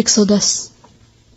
110।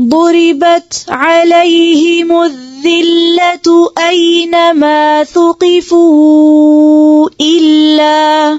ضربت عليهم الذلة أينما ثقفوا إلا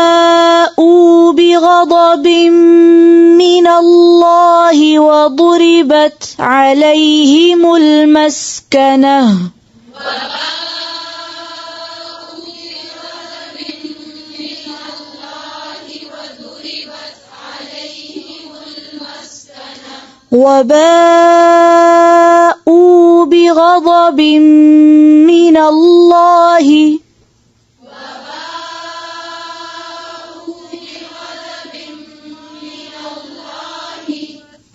وباءوا بغضب من الله وضربت عليهم المسكنة وباءوا بغضب من الله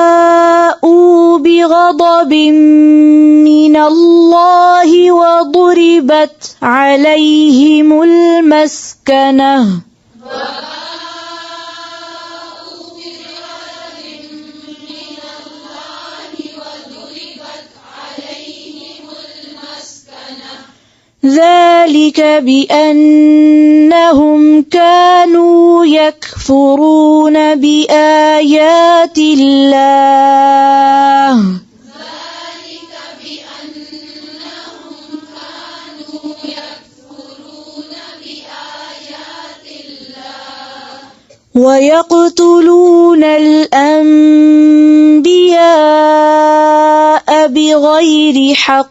وباءوا بغضب من الله وضربت عليهم المسكنة ذلك بأنهم كانوا يكفرون بآيات الله ويقتلون الأنبياء بغير حق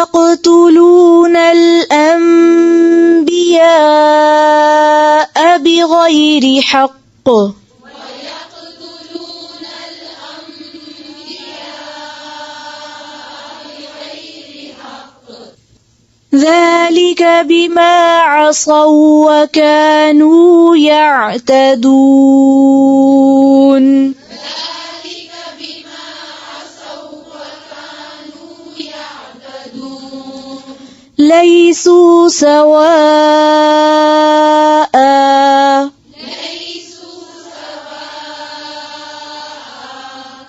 ويقتلون الأنبياء بغير حق ذلك بما عصوا وكانوا يعتدون ليسوا سواء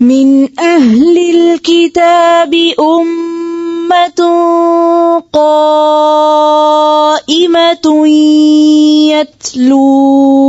من أهل الكتاب أمة قائمة يتلون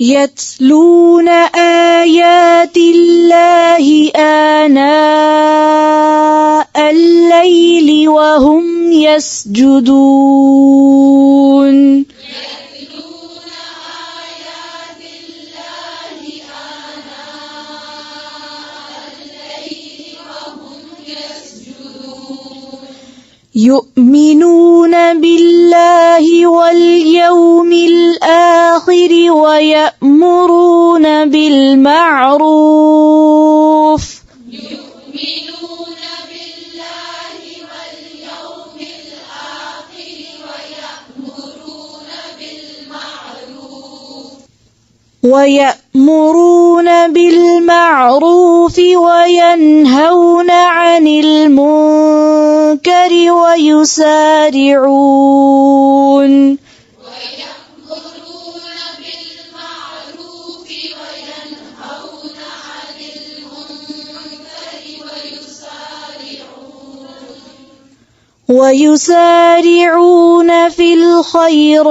يتلون آيات الله آناء الليل وهم يسجدون يؤمنون بالله واليوم الآخر ويأمرون بالمعروف ويأمرون بالمعروف وينهون عن المنكر ويسارعون ويسارعون في الخيرات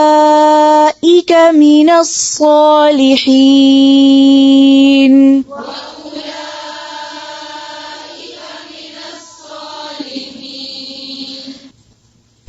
وأولئك من الصالحين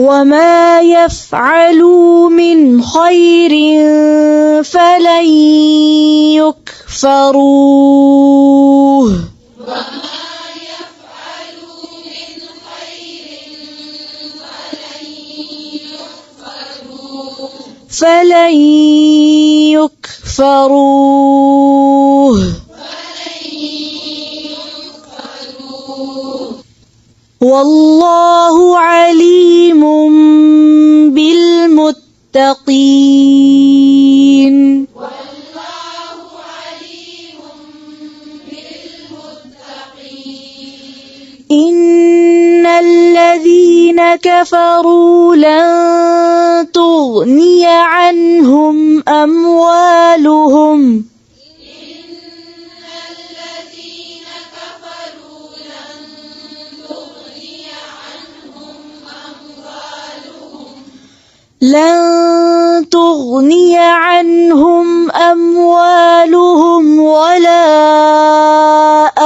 وما يفعلوا من خير فلن يكفروه فلن يكفروه والله عليم بالمتقين إن الذين كفروا لن تغني عنهم أموالهم لن تغني عنهم أموالهم ولا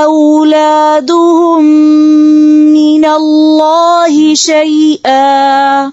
أولادهم من الله شيئا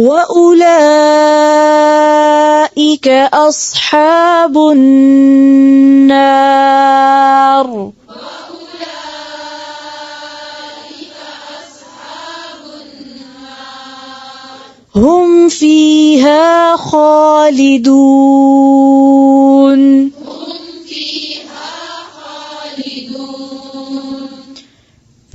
وأولئك أصحاب النار هم فيها خالدون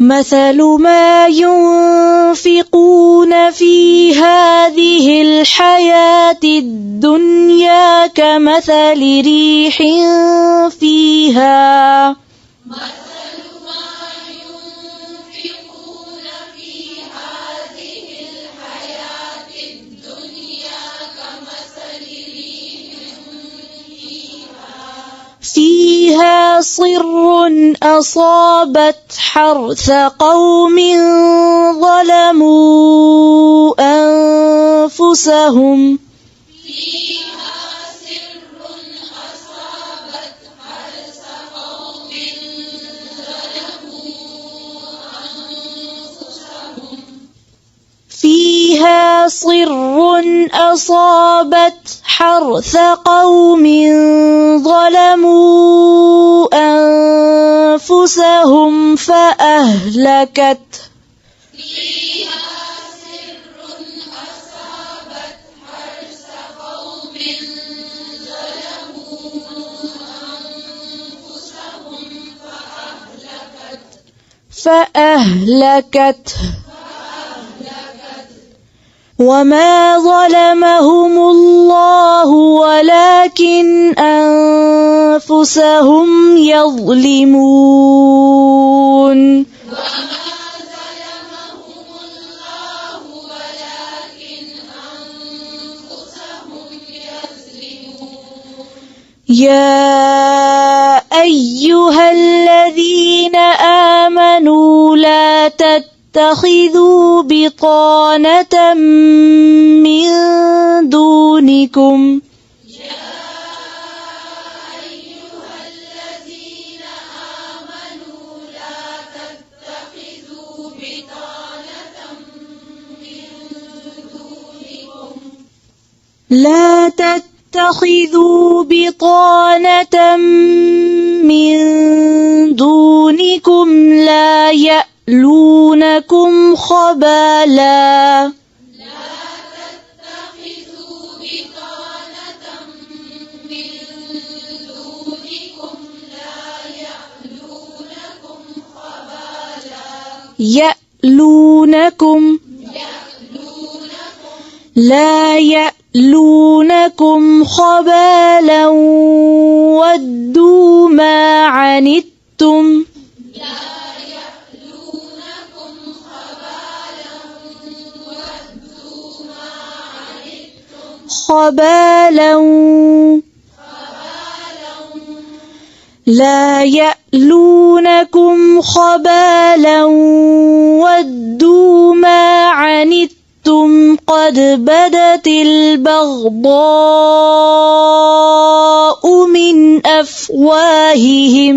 مثل ما ينفقون في هذه الحياة الدنيا كمثل ريح فيها فيها صر أصابت حرث قوم ظلموا أنفسهم فيها صر أصابت حرث قوم ظلموا أنفسهم فأهلكته وما ظلمهم الله ولكن أنفسهم يظلمون يا أيها الذين آمنوا لا تتخذوا بطانة من دونكم لا تتخذوا بطانة من دونكم لا يألونكم خبالا يألونكم لا يألونكم خبالا ودوا ما عنتم لا يألونكم خبالا ودوا ما عنتم قد بدت البغضاء من أفواههم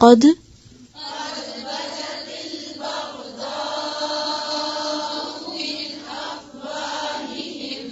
قد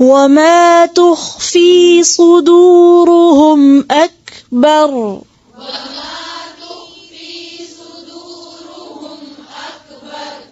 وما تخفي صدورهم أكبر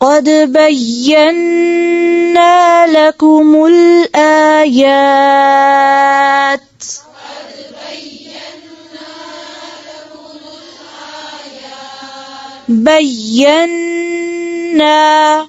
قد بينا لكم الآيات بينا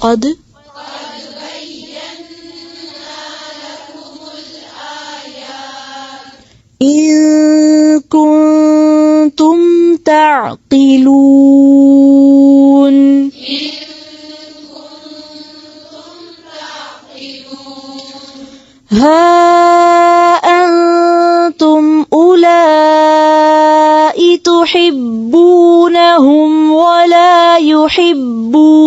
قد إن كنتم تعقلون ها أنتم أولئك تحبونهم ولا يحبونكم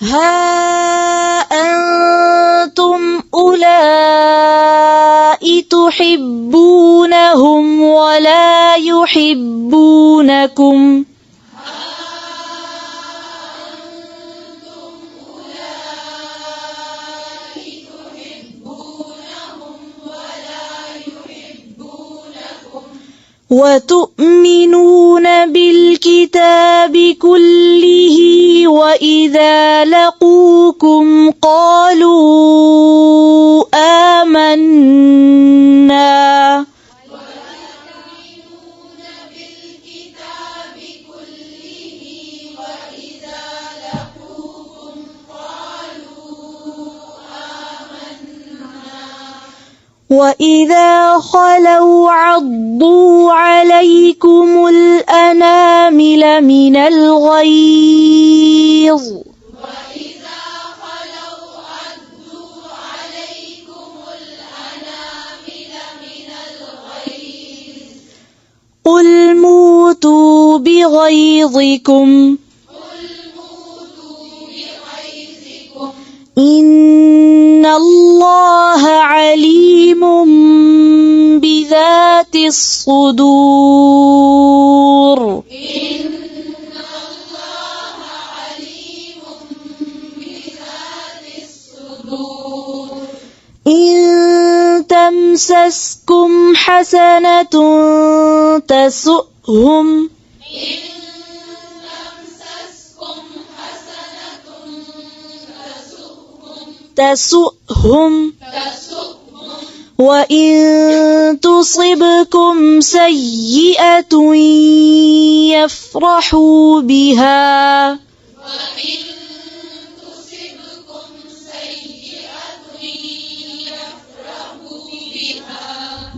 ها أنتم أولئك تحبونهم ولا يحبونكم وتؤمنون بالكتاب كله وإذا لقوكم قالوا آمنا وإذا خلوا عضوا عليكم الأنامل من الغيظ قل موتوا بغيظكم إن الله عليم بذات الصدور إن تمسسكم حسنة تسؤهم وإن تصبكم سيئة يفرحوا بها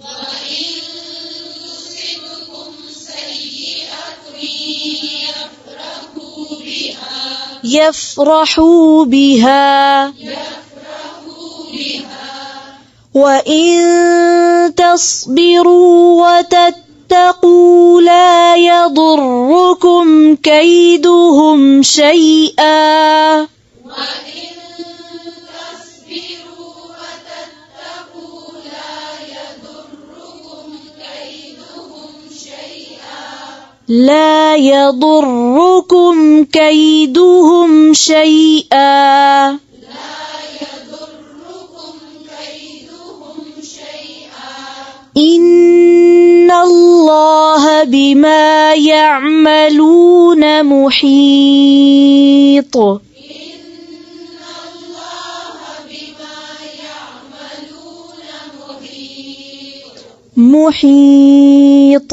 وإن تصبكم سيئة يفرحوا بها وإن تصبروا وتتقوا لا يضركم كيدهم شيئا لا يضركم كيدهم شيئا إن الله بما يعملون محيط محيط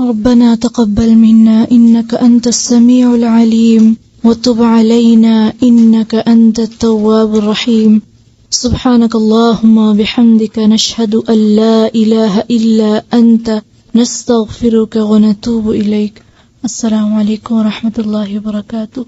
ربنا تقبل منا إنك أنت السميع العليم وتب علينا إنك أنت التواب الرحيم سبحانك اللهم وبحمدك نشهد أن لا إله إلا أنت نستغفرك ونتوب إليك السلام عليكم ورحمة الله وبركاته